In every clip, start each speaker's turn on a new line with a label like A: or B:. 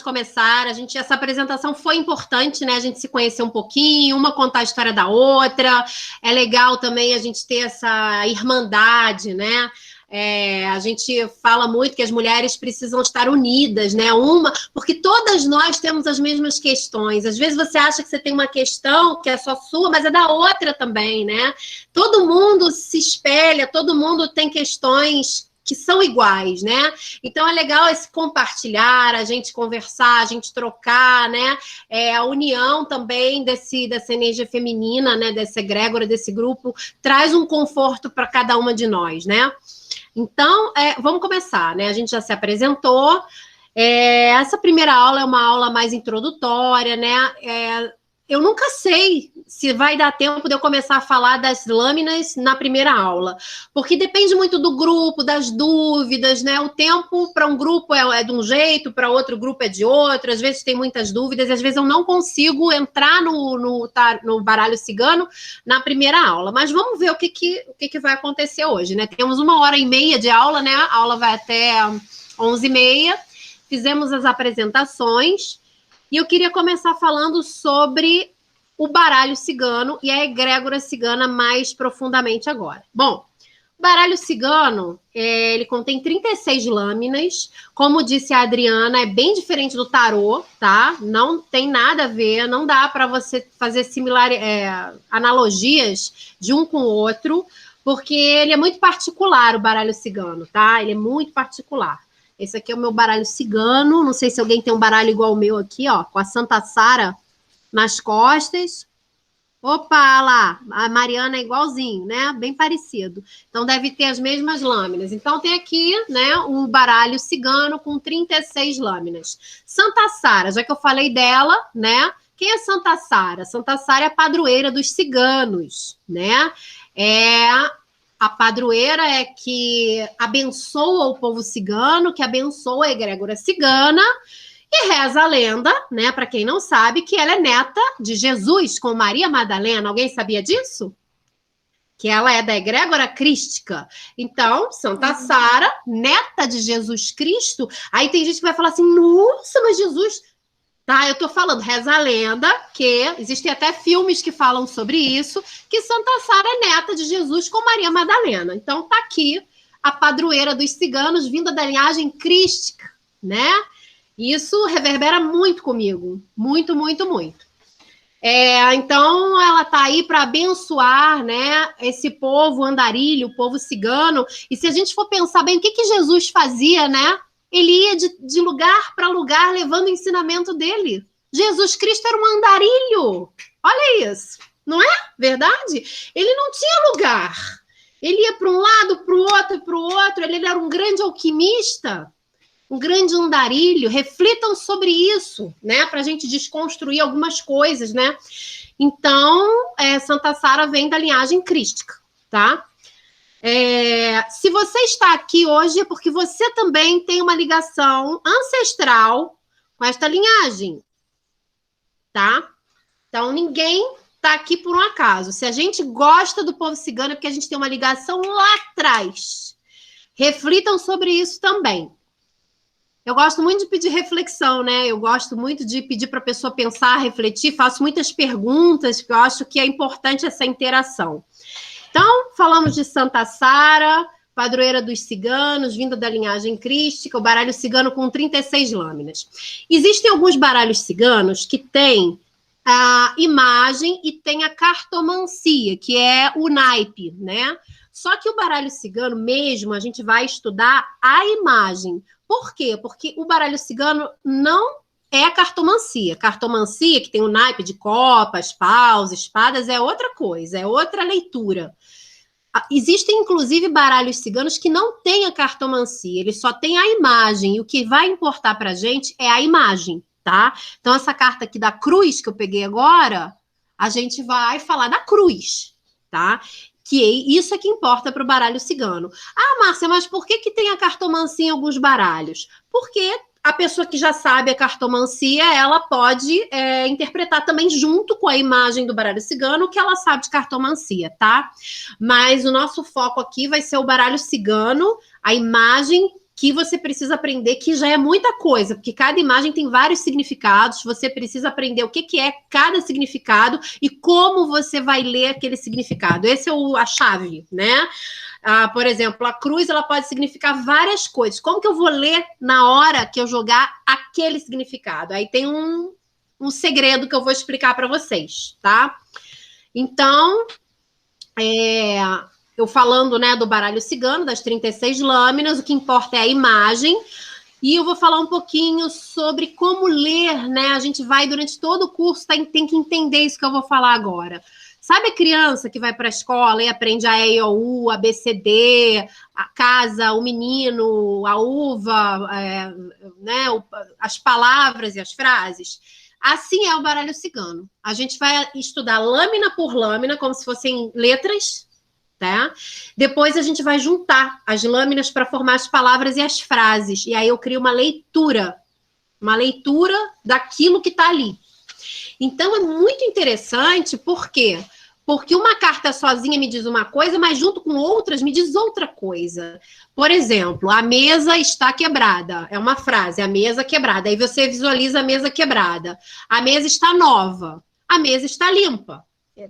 A: começar. Essa apresentação foi importante, né? A gente se conhecer um pouquinho, uma contar a história da outra. É legal também a gente ter essa irmandade, né? A gente fala muito que as mulheres precisam estar unidas, né? Porque todas nós temos as mesmas questões. Às vezes você acha que você tem uma questão que é só sua, mas é da outra também, né? Todo mundo se espelha, todo mundo tem questões que são iguais, né? Então é legal esse compartilhar, a gente conversar, a gente trocar, né? A união também dessa energia feminina, né? Dessa egrégora, desse grupo, traz um conforto para cada uma de nós, né? Então, vamos começar, né? A gente já se apresentou. Essa primeira aula é uma aula mais introdutória, né? Eu nunca sei se vai dar tempo de eu começar a falar das lâminas na primeira aula, porque depende muito do grupo, das dúvidas, né? O tempo para um grupo é de um jeito, para outro grupo é de outro, às vezes tem muitas dúvidas, às vezes eu não consigo entrar no baralho cigano na primeira aula, mas vamos ver o que vai acontecer hoje, né? Temos 1h30 de aula, né? A aula vai até 11h30, fizemos as apresentações. E eu queria começar falando sobre o baralho cigano e a egrégora cigana mais profundamente agora. Bom, o baralho cigano, ele contém 36 lâminas. Como disse a Adriana, é bem diferente do tarô, tá? Não tem nada a ver, não dá para você fazer analogias de um com o outro, porque ele é muito particular, o baralho cigano, tá? Ele é muito particular. Esse aqui é o meu baralho cigano. Não sei se alguém tem um baralho igual o meu aqui, ó, com a Santa Sara nas costas. Opa, lá, a Mariana é igualzinho, né? Bem parecido. Então, deve ter as mesmas lâminas. Então, tem aqui, né, o baralho cigano com 36 lâminas. Santa Sara, já que eu falei dela, né? Quem é Santa Sara? Santa Sara é a padroeira dos ciganos, né? A padroeira é que abençoa o povo cigano, que abençoa a egrégora cigana, e reza a lenda, né, para quem não sabe, que ela é neta de Jesus com Maria Madalena. Alguém sabia disso? Que ela é da egrégora crística. Então, Santa Sara, neta de Jesus Cristo. Aí tem gente que vai falar assim, nossa, mas Jesus... Tá, eu tô falando, reza a lenda, que existem até filmes que falam sobre isso, que Santa Sara é neta de Jesus com Maria Madalena. Então tá aqui a padroeira dos ciganos, vinda da linhagem crística, né? Isso reverbera muito comigo, muito, muito, muito. Então ela tá aí para abençoar, né, esse povo andarilho, o povo cigano. E se a gente for pensar bem, o que Jesus fazia, né? Ele ia de lugar para lugar levando o ensinamento dele. Jesus Cristo era um andarilho. Olha isso. Não é verdade? Ele não tinha lugar. Ele ia para um lado, para o outro, para o outro. Ele era um grande alquimista, um grande andarilho. Reflitam sobre isso, né? Para a gente desconstruir algumas coisas, né? Então, Santa Sara vem da linhagem crística, tá? Se você está aqui hoje é porque você também tem uma ligação ancestral com esta linhagem, tá? Então, ninguém está aqui por um acaso. Se a gente gosta do povo cigano é porque a gente tem uma ligação lá atrás. Reflitam sobre isso também. Eu gosto muito de pedir reflexão, né? Eu gosto muito de pedir para a pessoa pensar, refletir. Faço muitas perguntas, porque eu acho que é importante essa interação. Então, falamos de Santa Sara, padroeira dos ciganos, vinda da linhagem crística, o baralho cigano com 36 lâminas. Existem alguns baralhos ciganos que têm a imagem e tem a cartomancia, que é o naipe, né? Só que o baralho cigano mesmo, a gente vai estudar a imagem. Por quê? Porque o baralho cigano não é a cartomancia. Cartomancia, que tem o naipe de copas, paus, espadas, é outra coisa, é outra leitura. Existem, inclusive, baralhos ciganos que não têm a cartomancia, eles só têm a imagem, e o que vai importar para a gente é a imagem, tá? Então, essa carta aqui da cruz que eu peguei agora, a gente vai falar da cruz, tá? Que isso é que importa para o baralho cigano. Ah, Márcia, mas por que tem a cartomancia em alguns baralhos? Porque a pessoa que já sabe a cartomancia, ela pode interpretar também junto com a imagem do baralho cigano o que ela sabe de cartomancia, tá? Mas o nosso foco aqui vai ser o baralho cigano, a imagem que você precisa aprender, que já é muita coisa, porque cada imagem tem vários significados, você precisa aprender o que é cada significado e como você vai ler aquele significado. Esse é a chave, né? Por exemplo, a cruz, ela pode significar várias coisas. Como que eu vou ler na hora que eu jogar aquele significado? Aí tem um segredo que eu vou explicar para vocês, tá? Então, eu falando, né, do baralho cigano, das 36 lâminas, o que importa é a imagem, e eu vou falar um pouquinho sobre como ler, né? A gente vai, durante todo o curso, tem que entender isso que eu vou falar agora. Sabe a criança que vai para a escola e aprende a E, I, O, U, A, B, C, D, a casa, o menino, a uva, né, as palavras e as frases? Assim é o baralho cigano. A gente vai estudar lâmina por lâmina, como se fossem letras, tá? Depois a gente vai juntar as lâminas para formar as palavras e as frases. E aí eu crio uma leitura daquilo que está ali. Então é muito interessante, por quê? Porque uma carta sozinha me diz uma coisa, mas junto com outras me diz outra coisa. Por exemplo, a mesa está quebrada. É uma frase, a mesa quebrada. Aí você visualiza a mesa quebrada. A mesa está nova. A mesa está limpa.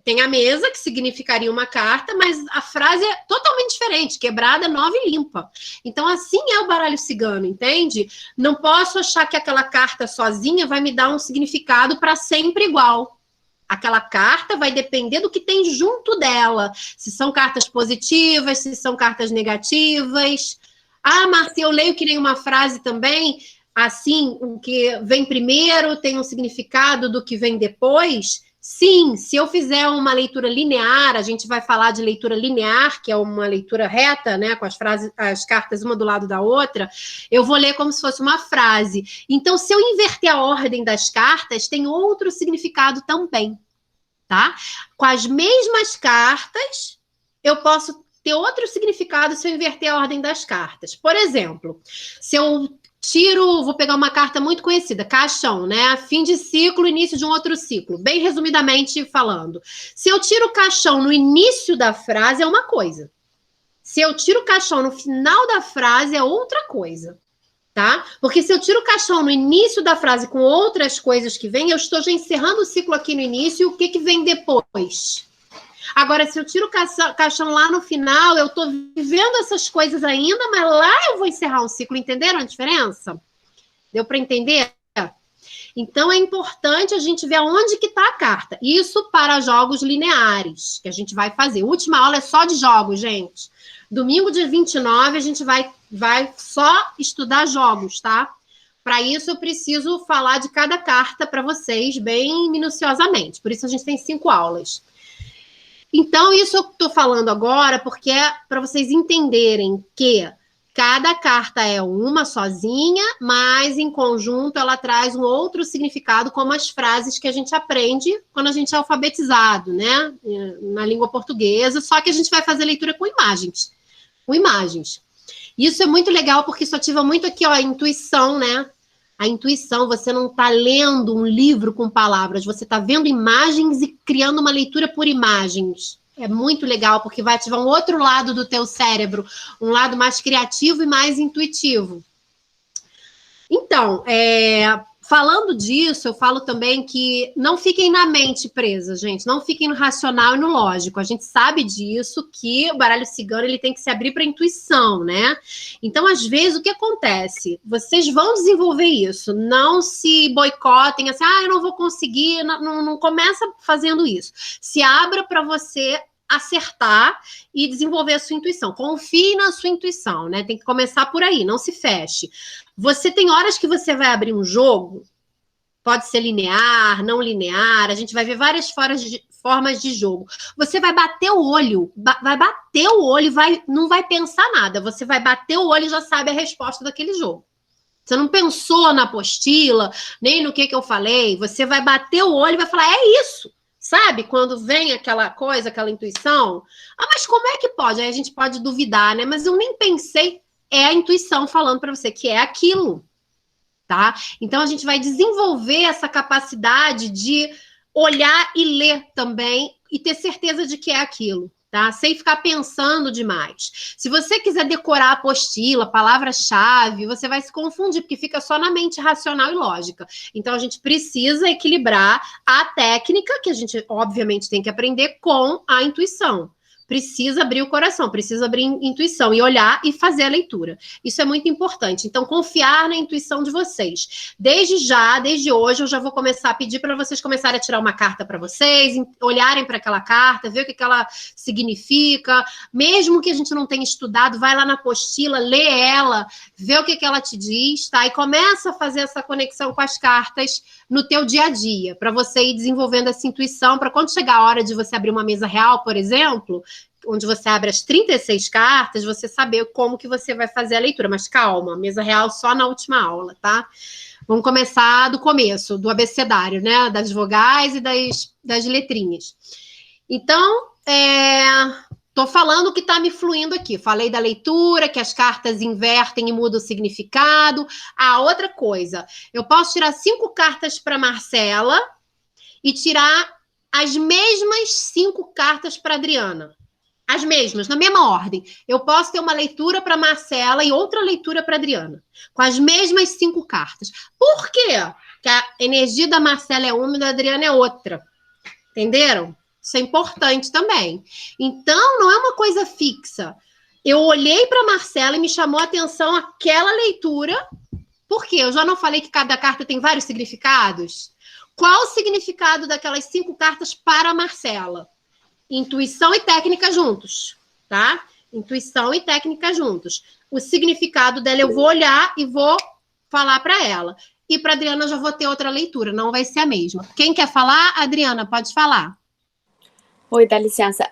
A: Tem a mesa, que significaria uma carta, mas a frase é totalmente diferente. Quebrada, nova e limpa. Então, assim é o baralho cigano, entende? Não posso achar que aquela carta sozinha vai me dar um significado para sempre igual. Aquela carta vai depender do que tem junto dela. Se são cartas positivas, se são cartas negativas. Márcia, eu leio que nem uma frase também, assim, o que vem primeiro tem um significado do que vem depois. Sim, se eu fizer uma leitura linear, a gente vai falar de leitura linear, que é uma leitura reta, né, com as cartas uma do lado da outra, eu vou ler como se fosse uma frase. Então, se eu inverter a ordem das cartas, tem outro significado também, tá? Com as mesmas cartas, eu posso ter outro significado se eu inverter a ordem das cartas. Por exemplo, se eu vou pegar uma carta muito conhecida, caixão, né? Fim de ciclo, início de um outro ciclo. Bem resumidamente falando. Se eu tiro o caixão no início da frase, é uma coisa. Se eu tiro o caixão no final da frase, é outra coisa, tá? Porque se eu tiro o caixão no início da frase com outras coisas que vêm, eu estou já encerrando o ciclo aqui no início, e o que vem depois? Agora, se eu tiro o caixão lá no final, eu estou vivendo essas coisas ainda, mas lá eu vou encerrar um ciclo. Entenderam a diferença? Deu para entender? Então, é importante a gente ver onde que está a carta. Isso para jogos lineares, que a gente vai fazer. A última aula é só de jogos, gente. Domingo, dia 29, a gente vai só estudar jogos, tá? Para isso, eu preciso falar de cada carta para vocês bem minuciosamente. Por isso, a gente tem 5 aulas. Então, isso eu estou falando agora porque é para vocês entenderem que cada carta é uma sozinha, mas em conjunto ela traz um outro significado, como as frases que a gente aprende quando a gente é alfabetizado, né? Na língua portuguesa, só que a gente vai fazer leitura com imagens. Com imagens. Isso é muito legal porque isso ativa muito aqui, ó, a intuição, né? A intuição, você não está lendo um livro com palavras, você está vendo imagens e criando uma leitura por imagens. É muito legal, porque vai ativar um outro lado do teu cérebro, um lado mais criativo e mais intuitivo. Então, falando disso, eu falo também que não fiquem na mente presa, gente. Não fiquem no racional e no lógico. A gente sabe disso, que o baralho cigano ele tem que se abrir para a intuição, né? Então, às vezes, o que acontece? Vocês vão desenvolver isso. Não se boicotem, assim, eu não vou conseguir. Não começa fazendo isso. Se abra para você acertar e desenvolver a sua intuição. Confie na sua intuição, né? Tem que começar por aí, não se feche. Você tem horas que você vai abrir um jogo, pode ser linear, não linear, a gente vai ver várias formas de jogo. Você vai bater o olho, não vai pensar nada. Você vai bater o olho e já sabe a resposta daquele jogo. Você não pensou na apostila, nem no que eu falei. Você vai bater o olho e vai falar, é isso. Sabe, quando vem aquela coisa, aquela intuição, mas como é que pode? Aí a gente pode duvidar, né? Mas eu nem pensei, é a intuição falando para você que é aquilo, tá? Então a gente vai desenvolver essa capacidade de olhar e ler também e ter certeza de que é aquilo. tá? Sem ficar pensando demais. Se você quiser decorar a apostila, palavra-chave, você vai se confundir, porque fica só na mente racional e lógica. Então, a gente precisa equilibrar a técnica, que a gente, obviamente, tem que aprender, com a intuição. Precisa abrir o coração, precisa abrir intuição e olhar e fazer a leitura. Isso é muito importante. Então, confiar na intuição de vocês. Desde hoje, eu já vou começar a pedir para vocês começarem a tirar uma carta para vocês, olharem para aquela carta, ver o que ela significa. Mesmo que a gente não tenha estudado, vai lá na apostila, lê ela, vê o que ela te diz, tá? E começa a fazer essa conexão com as cartas no teu dia a dia, para você ir desenvolvendo essa intuição, para quando chegar a hora de você abrir uma mesa real, por exemplo, onde você abre as 36 cartas, você saber como que você vai fazer a leitura. Mas calma, mesa real só na última aula, tá? Vamos começar do começo, do abecedário, né? Das vogais e das letrinhas. Então, tô falando o que tá me fluindo aqui. Falei da leitura, que as cartas invertem e mudam o significado. Outra coisa, eu posso tirar 5 cartas para Marcela e tirar as mesmas 5 cartas para Adriana. As mesmas, na mesma ordem. Eu posso ter uma leitura para Marcela e outra leitura para Adriana, com as mesmas 5 cartas. Por quê? Porque a energia da Marcela é uma e da Adriana é outra. Entenderam? Isso é importante também. Então, não é uma coisa fixa. Eu olhei para Marcela e me chamou a atenção aquela leitura. Por quê? Eu já não falei que cada carta tem vários significados? Qual o significado daquelas 5 cartas para a Marcela? Intuição e técnica juntos, tá? Intuição e técnica juntos. O significado dela eu vou olhar e vou falar para ela. E para a Adriana eu já vou ter outra leitura, não vai ser a mesma. Quem quer falar? Adriana, pode falar.
B: Oi, dá licença.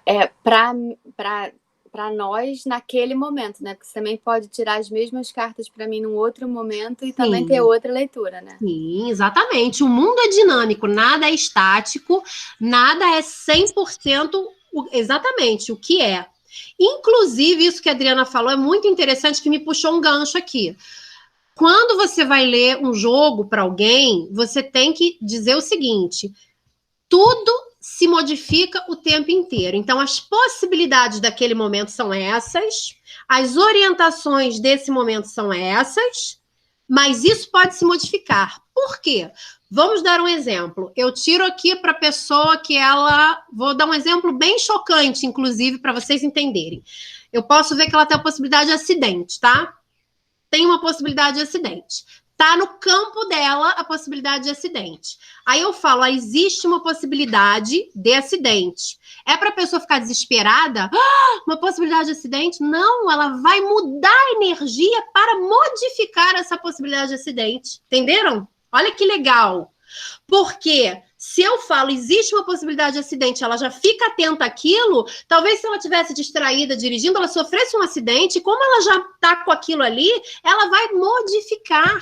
B: Para nós naquele momento, né? Porque você também pode tirar as mesmas cartas para mim num outro momento e também ter outra leitura, né?
A: Sim, exatamente. O mundo é dinâmico, nada é estático, nada é 100% exatamente o que é. Inclusive, isso que a Adriana falou é muito interessante, que me puxou um gancho aqui. Quando você vai ler um jogo para alguém, você tem que dizer o seguinte: tudo se modifica o tempo inteiro. Então, as possibilidades daquele momento são essas, as orientações desse momento são essas, mas isso pode se modificar. Por quê? Vamos dar um exemplo. Eu tiro aqui para a pessoa que ela... Vou dar um exemplo bem chocante, inclusive, para vocês entenderem. Eu posso ver que ela tem a possibilidade de acidente, tá? Tem uma possibilidade de acidente. Tá no campo dela a possibilidade de acidente. Aí eu falo, existe uma possibilidade de acidente. É para a pessoa ficar desesperada? Uma possibilidade de acidente? Não, ela vai mudar a energia para modificar essa possibilidade de acidente. Entenderam? Olha que legal. Porque se eu falo, existe uma possibilidade de acidente, ela já fica atenta àquilo, talvez se ela tivesse distraída dirigindo, ela sofresse um acidente, como ela já está com aquilo ali, ela vai modificar.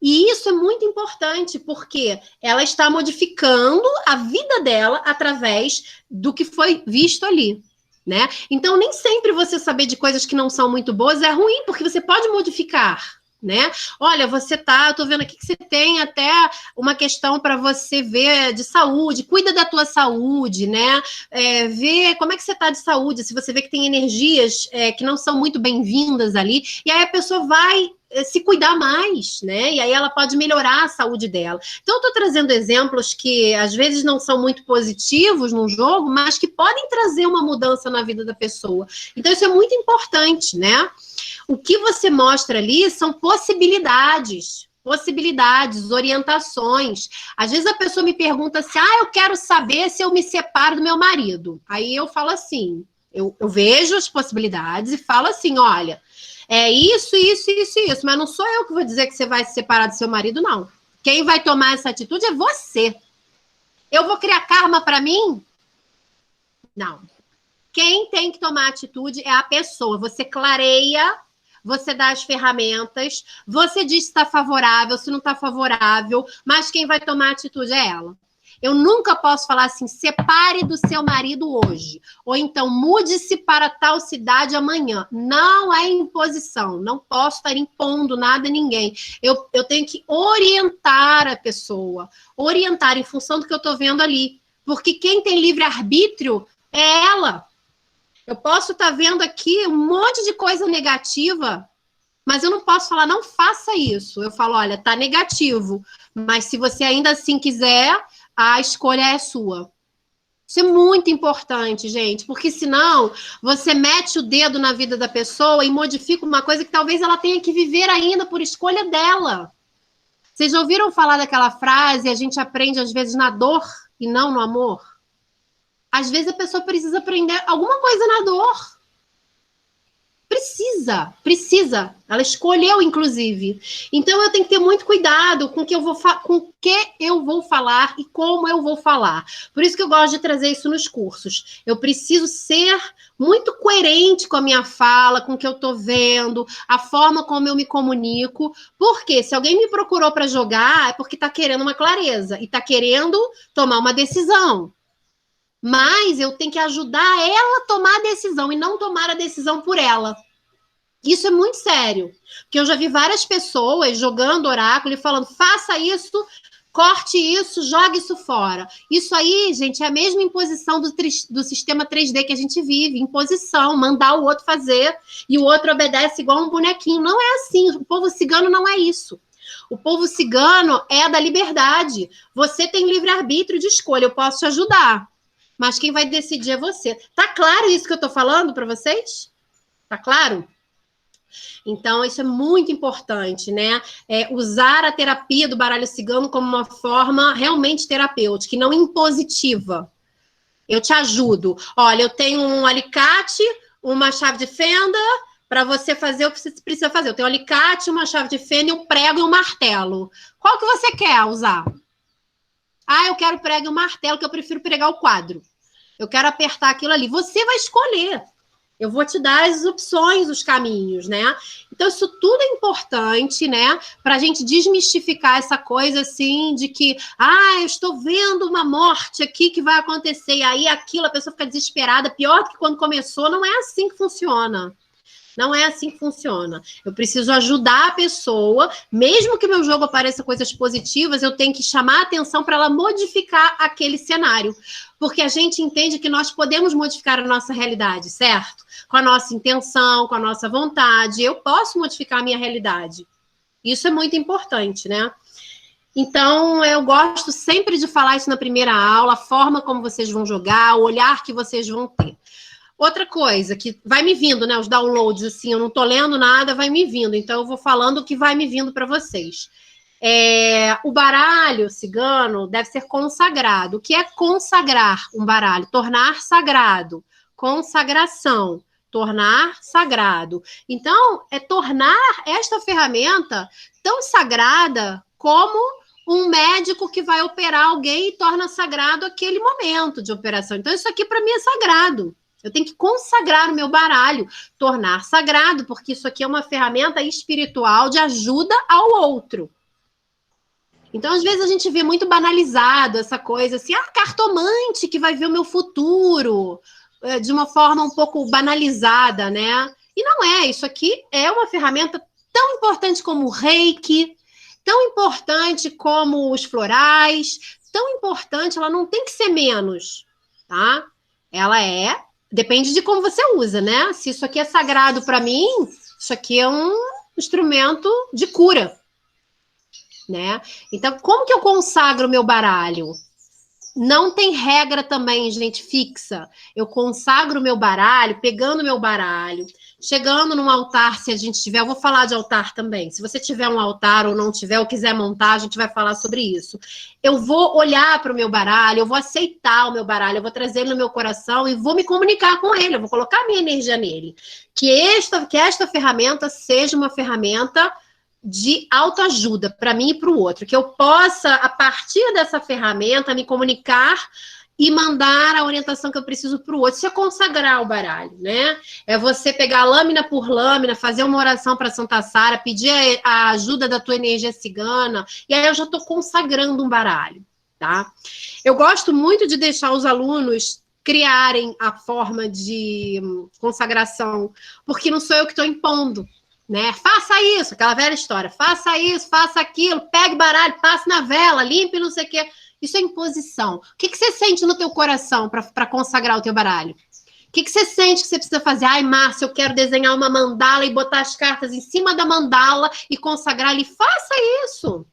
A: E isso é muito importante, porque ela está modificando a vida dela através do que foi visto ali, né? Então, nem sempre você saber de coisas que não são muito boas é ruim, porque você pode modificar, né? Olha, eu tô vendo aqui que você tem até uma questão para você ver de saúde, cuida da tua saúde, né? Vê como é que você tá de saúde, se você vê que tem energias que não são muito bem-vindas ali, e aí a pessoa vai se cuidar mais, né? E aí ela pode melhorar a saúde dela. Então, eu tô trazendo exemplos que às vezes não são muito positivos num jogo, mas que podem trazer uma mudança na vida da pessoa. Então, isso é muito importante, né? O que você mostra ali são possibilidades, orientações. Às vezes a pessoa me pergunta assim, eu quero saber se eu me separo do meu marido. Aí eu falo assim, eu vejo as possibilidades e falo assim, olha, é isso, mas não sou eu que vou dizer que você vai se separar do seu marido, não. Quem vai tomar essa atitude é você. Eu vou criar karma para mim? Não. Quem tem que tomar atitude é a pessoa. Você clareia, você dá as ferramentas, você diz se está favorável, se não está favorável, mas quem vai tomar atitude é ela. Eu nunca posso falar assim, separe do seu marido hoje, ou então mude-se para tal cidade amanhã. Não é imposição, não posso estar impondo nada a ninguém. Eu tenho que orientar a pessoa, orientar em função do que eu estou vendo ali. Porque quem tem livre-arbítrio É ela. Eu posso estar vendo aqui um monte de coisa negativa, mas eu não posso falar, não faça isso. Eu falo, olha, tá negativo, mas se você ainda assim quiser, a escolha é sua. Isso é muito importante, gente, porque senão você mete o dedo na vida da pessoa e modifica uma coisa que talvez ela tenha que viver ainda por escolha dela. Vocês já ouviram falar daquela frase, a gente aprende às vezes na dor e não no amor? Às vezes a pessoa precisa aprender alguma coisa na dor. Precisa. Ela escolheu, inclusive. Então, eu tenho que ter muito cuidado com o que eu vou falar e como eu vou falar. Por isso que eu gosto de trazer isso nos cursos. Eu preciso ser muito coerente com a minha fala, com o que eu estou vendo, a forma como eu me comunico. Porque se alguém me procurou para jogar, é porque está querendo uma clareza e está querendo tomar uma decisão. Mas eu tenho que ajudar ela a tomar a decisão e não tomar a decisão por ela. Isso é muito sério, porque eu já vi várias pessoas jogando oráculo e falando, faça isso, corte isso, jogue isso fora. Isso aí, gente, é a mesma imposição do sistema 3D que a gente vive, imposição, mandar o outro fazer e o outro obedece igual um bonequinho. Não é assim, o povo cigano não é isso. O povo cigano é da liberdade. Você tem livre-arbítrio de escolha, eu posso te ajudar. Mas quem vai decidir é você. Tá claro isso que eu tô falando para vocês? Tá claro? Então, isso é muito importante, né? Usar a terapia do baralho cigano como uma forma realmente terapêutica e não impositiva. Eu te ajudo. Olha, eu tenho um alicate, uma chave de fenda, para você fazer o que você precisa fazer. Eu tenho um alicate, uma chave de fenda, um prego e um martelo. Qual que você quer usar? Ah, eu quero prego e um martelo, que eu prefiro pregar o quadro. Eu quero apertar aquilo ali. Você vai escolher. Eu vou te dar as opções, os caminhos, né? Então, isso tudo é importante, né? Para a gente desmistificar essa coisa, assim, de que, eu estou vendo uma morte aqui que vai acontecer. E aí, aquilo, a pessoa fica desesperada. Pior do que quando começou, não é assim que funciona. Não é assim que funciona. Eu preciso ajudar a pessoa, mesmo que meu jogo apareça coisas positivas, eu tenho que chamar a atenção para ela modificar aquele cenário. Porque a gente entende que nós podemos modificar a nossa realidade, certo? Com a nossa intenção, com a nossa vontade. Eu posso modificar a minha realidade. Isso é muito importante, né? Então, eu gosto sempre de falar isso na primeira aula, a forma como vocês vão jogar, o olhar que vocês vão ter. Outra coisa, que vai me vindo, né? Os downloads, assim, eu não tô lendo nada, vai me vindo. Então, eu vou falando o que vai me vindo para vocês. O baralho cigano deve ser consagrado. O que é consagrar um baralho? Tornar sagrado. Consagração. Tornar sagrado. Então, é tornar esta ferramenta tão sagrada como um médico que vai operar alguém e torna sagrado aquele momento de operação. Então, isso aqui, para mim, é sagrado. Eu tenho que consagrar o meu baralho, tornar sagrado, porque isso aqui é uma ferramenta espiritual de ajuda ao outro. Então, às vezes, a gente vê muito banalizado essa coisa assim, cartomante que vai ver o meu futuro, de uma forma um pouco banalizada, né? E não é, isso aqui é uma ferramenta tão importante como o reiki, tão importante como os florais, tão importante, ela não tem que ser menos, tá? Ela depende de como você usa, né? Se isso aqui é sagrado para mim, isso aqui é um instrumento de cura, né? Então, como que eu consagro o meu baralho? Não tem regra também, gente, fixa. Eu consagro o meu baralho, pegando o meu baralho, chegando num altar, se a gente tiver, eu vou falar de altar também. Se você tiver um altar ou não tiver, ou quiser montar, a gente vai falar sobre isso. Eu vou olhar para o meu baralho, eu vou aceitar o meu baralho, eu vou trazer ele no meu coração e vou me comunicar com ele, eu vou colocar a minha energia nele. Que esta ferramenta seja uma ferramenta de autoajuda para mim e para o outro, que eu possa, a partir dessa ferramenta, me comunicar e mandar a orientação que eu preciso para o outro. Isso é consagrar o baralho, né? É você pegar lâmina por lâmina, fazer uma oração para Santa Sara, pedir a ajuda da tua energia cigana, e aí eu já estou consagrando um baralho, tá? Eu gosto muito de deixar os alunos criarem a forma de consagração, porque não sou eu que estou impondo, né? Faça isso, aquela velha história, faça isso, faça aquilo, pegue baralho, passe na vela, limpe não sei o quê. Isso é imposição. O que você sente no teu coração para consagrar o teu baralho? O que você sente que você precisa fazer? Ai, Márcia, eu quero desenhar uma mandala e botar as cartas em cima da mandala e consagrar ali. Faça isso,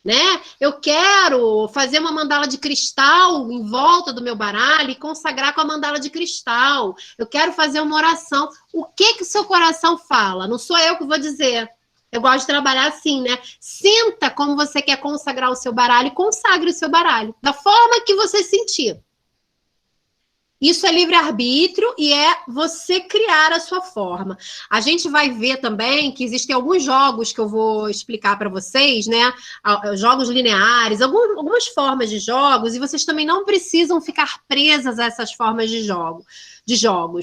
A: né? Eu quero fazer uma mandala de cristal em volta do meu baralho e consagrar com a mandala de cristal. Eu quero fazer uma oração. O que o seu coração fala? Não sou eu que vou dizer. Eu gosto de trabalhar assim, né? Sinta como você quer consagrar o seu baralho e consagre o seu baralho da forma que você sentir. Isso é livre-arbítrio e é você criar a sua forma. A gente vai ver também que existem alguns jogos que eu vou explicar para vocês, né? Jogos lineares, algumas formas de jogos, e vocês também não precisam ficar presas a essas formas de jogos.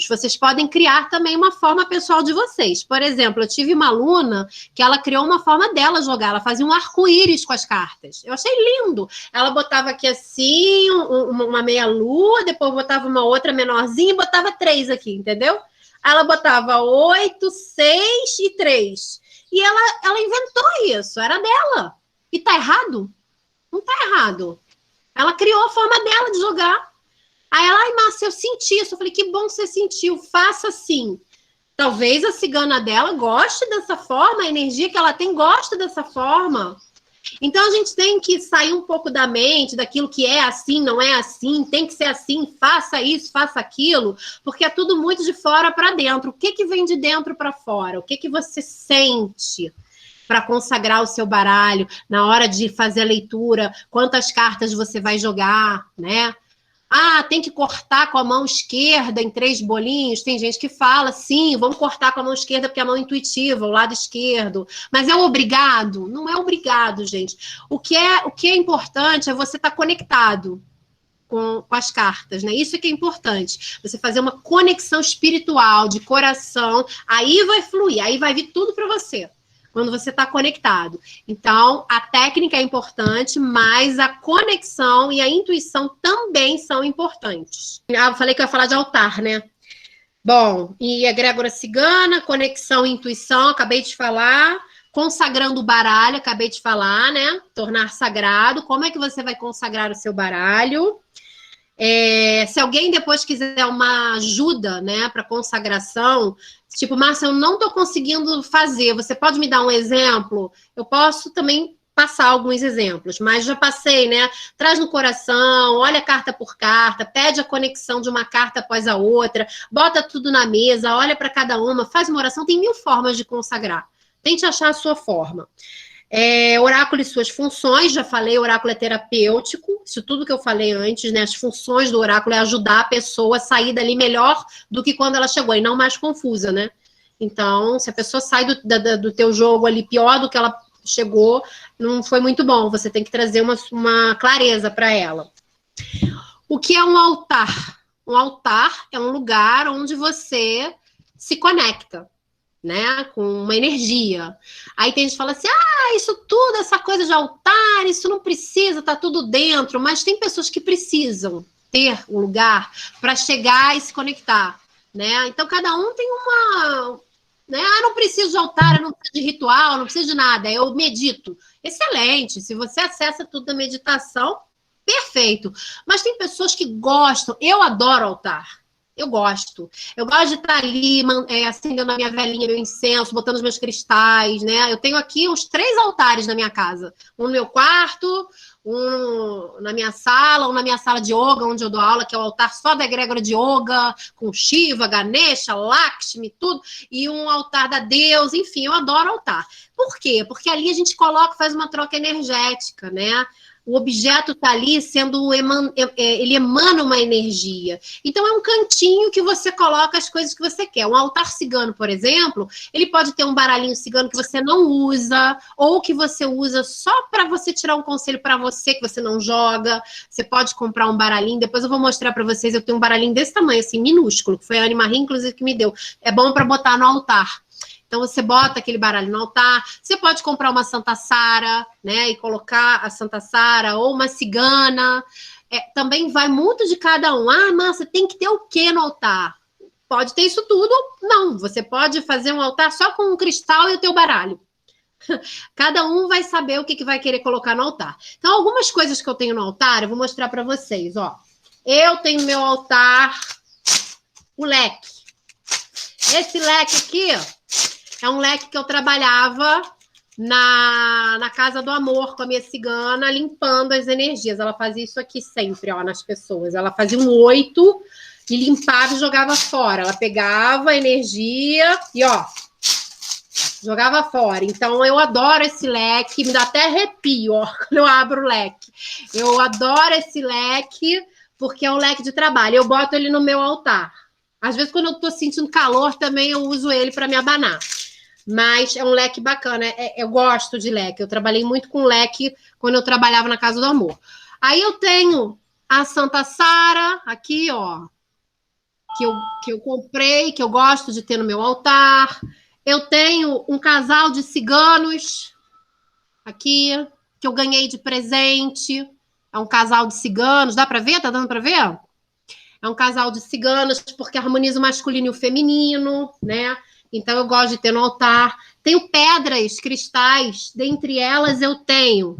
A: Vocês podem criar também uma forma pessoal de vocês. Por exemplo, eu tive uma aluna que ela criou uma forma dela jogar, ela fazia um arco-íris com as cartas. Eu achei lindo. Ela botava aqui assim, uma meia-lua, depois botava uma outra menorzinha e botava 3 aqui, entendeu? Ela botava 8, 6 e 3. E ela inventou isso, era dela. E tá errado? Não tá errado. Ela criou a forma dela de jogar. Aí ela, ai, Márcia, eu senti isso. Eu falei, que bom que você sentiu, faça assim. Talvez a cigana dela goste dessa forma, a energia que ela tem gosta dessa forma. Então a gente tem que sair um pouco da mente, daquilo que é assim, não é assim, tem que ser assim, faça isso, faça aquilo, porque é tudo muito de fora para dentro. O que vem de dentro para fora? O que você sente para consagrar o seu baralho na hora de fazer a leitura? Quantas cartas você vai jogar, né? Ah, tem que cortar com a mão esquerda em 3 bolinhos. Tem gente que fala, sim, vamos cortar com a mão esquerda porque é a mão intuitiva, o lado esquerdo. Mas é obrigado? Não é obrigado, gente. O que é importante é você estar conectado com as cartas, né? Isso é que é importante. Você fazer uma conexão espiritual, de coração, aí vai fluir, aí vai vir tudo para você. Quando você está conectado. Então, a técnica é importante, mas a conexão e a intuição também são importantes. Eu falei que eu ia falar de altar, né? Bom, e egrégora cigana, conexão e intuição, acabei de falar. Consagrando o baralho, acabei de falar, né? Tornar sagrado. Como é que você vai consagrar o seu baralho? Se alguém depois quiser uma ajuda, né, para consagração, tipo, Márcia, eu não estou conseguindo fazer, você pode me dar um exemplo? Eu posso também passar alguns exemplos, mas já passei, né? Traz no coração, olha carta por carta, pede a conexão de uma carta após a outra, bota tudo na mesa, olha para cada uma, faz uma oração, tem 1000 formas de consagrar. Tente achar a sua forma. Oráculo e suas funções, já falei, oráculo é terapêutico, isso tudo que eu falei antes, né? As funções do oráculo é ajudar a pessoa a sair dali melhor do que quando ela chegou, e não mais confusa, né? Então, se a pessoa sai do teu jogo ali pior do que ela chegou, não foi muito bom, você tem que trazer uma clareza para ela. O que é um altar? Um altar é um lugar onde você se conecta, né, com uma energia. Aí tem gente que fala assim, isso tudo, essa coisa de altar, isso não precisa, tá tudo dentro, mas tem pessoas que precisam ter um lugar para chegar e se conectar, né, então cada um tem uma, né, não preciso de altar, eu não preciso de ritual, não preciso de nada, eu medito, excelente, se você acessa tudo da meditação, perfeito, mas tem pessoas que gostam, eu adoro altar. Eu gosto de estar ali acendendo a minha velinha, meu incenso, botando os meus cristais, né? Eu tenho aqui uns 3 altares na minha casa. Um no meu quarto, um na minha sala, um na minha sala de yoga, onde eu dou aula, que é o altar só da egrégora de yoga, com Shiva, Ganesha, Lakshmi, tudo, e um altar da deusa, enfim, eu adoro altar. Por quê? Porque ali a gente faz uma troca energética, né? O objeto está ali ele emana uma energia. Então, é um cantinho que você coloca as coisas que você quer. Um altar cigano, por exemplo, ele pode ter um baralhinho cigano que você não usa, ou que você usa só para você tirar um conselho para você, que você não joga. Você pode comprar um baralhinho, depois eu vou mostrar para vocês, eu tenho um baralhinho desse tamanho, assim, minúsculo, que foi a Anne Marie, inclusive, que me deu. É bom para botar no altar. Então, você bota aquele baralho no altar, você pode comprar uma Santa Sara, né, e colocar a Santa Sara, ou uma cigana, também vai muito de cada um. Mas você tem que ter o quê no altar? Pode ter isso tudo? Não, você pode fazer um altar só com um cristal e o teu baralho. Cada um vai saber o que vai querer colocar no altar. Então, algumas coisas que eu tenho no altar, eu vou mostrar para vocês, ó. Eu tenho no meu altar o leque. Esse leque aqui é um leque que eu trabalhava na Casa do Amor com a minha cigana, limpando as energias. Ela fazia isso aqui sempre, ó, nas pessoas. Ela fazia um 8 e limpava e jogava fora. Ela pegava a energia e, ó, jogava fora. Então, eu adoro esse leque. Me dá até arrepio, ó, quando eu abro o leque. Eu adoro esse leque, porque é um leque de trabalho. Eu boto ele no meu altar. Às vezes, quando eu tô sentindo calor, também eu uso ele para me abanar. Mas é um leque bacana. Eu gosto de leque. Eu trabalhei muito com leque quando eu trabalhava na Casa do Amor. Aí eu tenho a Santa Sara, aqui, ó, que eu comprei, que eu gosto de ter no meu altar. Eu tenho um casal de ciganos aqui, que eu ganhei de presente. É um casal de ciganos. Dá para ver? Tá dando para ver? É um casal de ciganas, porque harmoniza o masculino e o feminino, né? Então, eu gosto de ter no altar. Tenho pedras, cristais. Dentre elas, eu tenho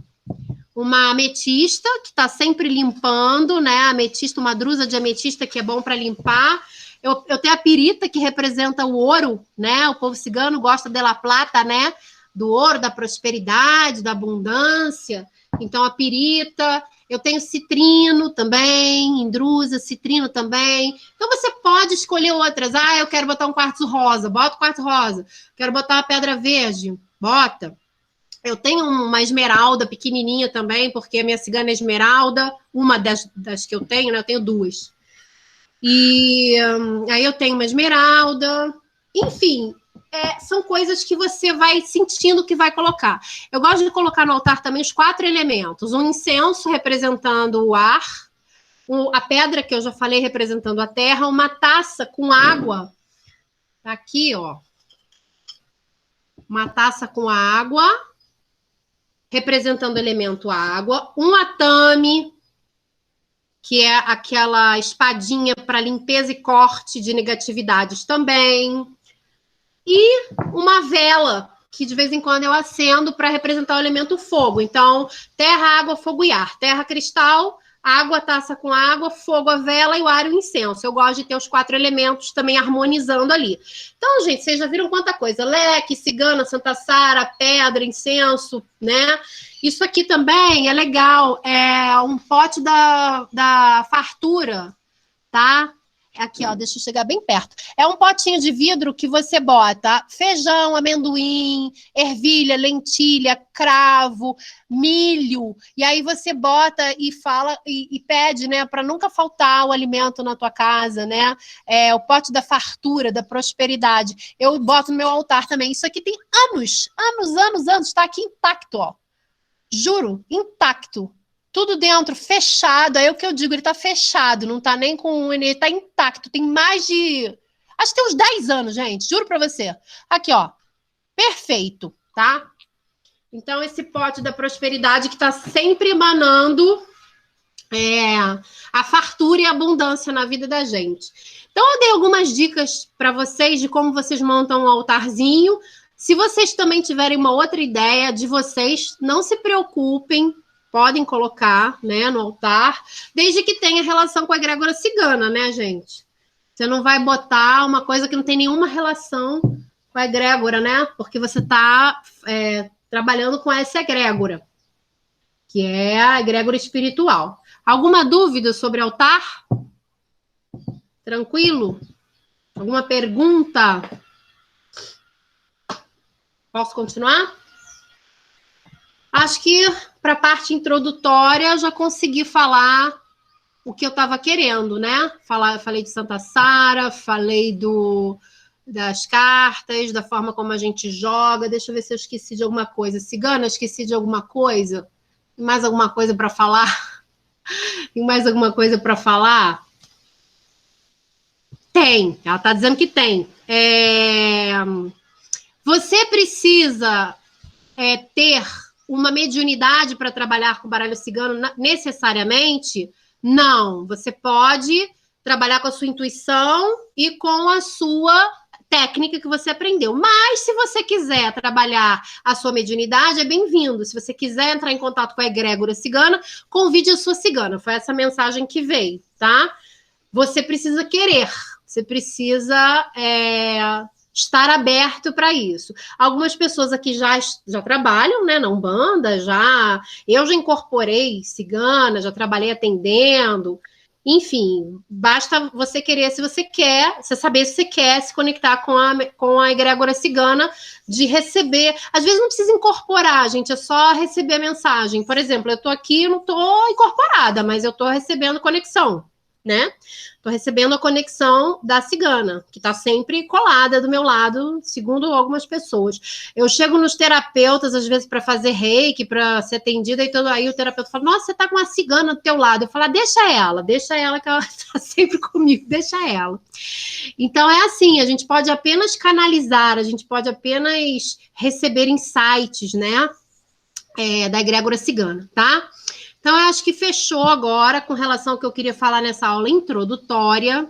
A: uma ametista, que está sempre limpando, né? Ametista, uma drusa de ametista, que é bom para limpar. Eu tenho a pirita, que representa o ouro, né? O povo cigano gosta de la plata, né? Do ouro, da prosperidade, da abundância. Então, a pirita. Eu tenho citrino também, indrusa, citrino também. Então, você pode escolher outras. Ah, eu quero botar um quartzo rosa, bota o quartzo rosa. Quero botar uma pedra verde, bota. Eu tenho uma esmeralda pequenininha também, porque a minha cigana é esmeralda. Uma das que eu tenho, né? Eu tenho duas. E aí eu tenho uma esmeralda. Enfim, são coisas que você vai sentindo que vai colocar. Eu gosto de colocar no altar também os 4 elementos. Um incenso representando o ar, a pedra que eu já falei representando a terra, uma taça com água. Tá aqui, ó. Uma taça com água, representando o elemento água. Um atame, que é aquela espadinha para limpeza e corte de negatividades também. E uma vela, que de vez em quando eu acendo para representar o elemento fogo. Então, terra, água, fogo e ar. Terra, cristal, água, taça com água, fogo, a vela e o ar e o incenso. Eu gosto de ter os 4 elementos também harmonizando ali. Então, gente, vocês já viram quanta coisa. Leque, cigana, Santa Sara, pedra, incenso, né? Isso aqui também é legal. É um pote da fartura, tá? Aqui, ó, deixa eu chegar bem perto. É um potinho de vidro que você bota feijão, amendoim, ervilha, lentilha, cravo, milho. E aí você bota e fala e pede, né, para nunca faltar o alimento na tua casa, né? É o pote da fartura, da prosperidade. Eu boto no meu altar também. Isso aqui tem anos, está aqui intacto, ó. Juro, intacto. Tudo dentro, fechado. Aí o que eu digo, ele tá fechado, não tá nem com... Ele tá intacto, tem mais de... Acho que tem uns 10 anos, gente, juro pra você. Aqui, ó, perfeito, tá? Então, esse pote da prosperidade que tá sempre emanando a fartura e a abundância na vida da gente. Então, eu dei algumas dicas para vocês de como vocês montam um altarzinho. Se vocês também tiverem uma outra ideia de vocês, não se preocupem, podem colocar, né, no altar, desde que tenha relação com a egrégora cigana, né, gente? Você não vai botar uma coisa que não tem nenhuma relação com a egrégora, né? Porque você está trabalhando com essa egrégora, que é a egrégora espiritual. Alguma dúvida sobre altar? Tranquilo? Alguma pergunta? Posso continuar? Acho que para a parte introdutória já consegui falar o que eu estava querendo, né? Falei de Santa Sara, falei das cartas, da forma como a gente joga. Deixa eu ver se eu esqueci de alguma coisa. Cigana, esqueci de alguma coisa? Tem mais alguma coisa para falar? Tem mais alguma coisa para falar? Tem. Ela está dizendo que tem. Você precisa ter uma mediunidade para trabalhar com baralho cigano necessariamente? Não. Você pode trabalhar com a sua intuição e com a sua técnica que você aprendeu. Mas, se você quiser trabalhar a sua mediunidade, é bem-vindo. Se você quiser entrar em contato com a egrégora cigana, convide a sua cigana. Foi essa mensagem que veio, tá? Você precisa querer. Você precisa estar aberto para isso. Algumas pessoas aqui já trabalham, né, na Umbanda, eu já incorporei cigana, já trabalhei atendendo. Enfim, basta você querer, se você quer, você saber se você quer se conectar com a egrégora cigana, de receber. Às vezes não precisa incorporar, gente, é só receber a mensagem. Por exemplo, eu estou aqui, eu não estou incorporada, mas eu estou recebendo conexão, né? Estou recebendo a conexão da cigana, que está sempre colada do meu lado, segundo algumas pessoas. Eu chego nos terapeutas, às vezes, para fazer reiki, para ser atendida, e aí o terapeuta fala, nossa, você está com uma cigana do teu lado. Eu falo, deixa ela, que ela está sempre comigo, deixa ela. Então, é assim, a gente pode apenas canalizar, a gente pode apenas receber insights, né, da egrégora cigana, tá? Então, eu acho que fechou agora com relação ao que eu queria falar nessa aula introdutória.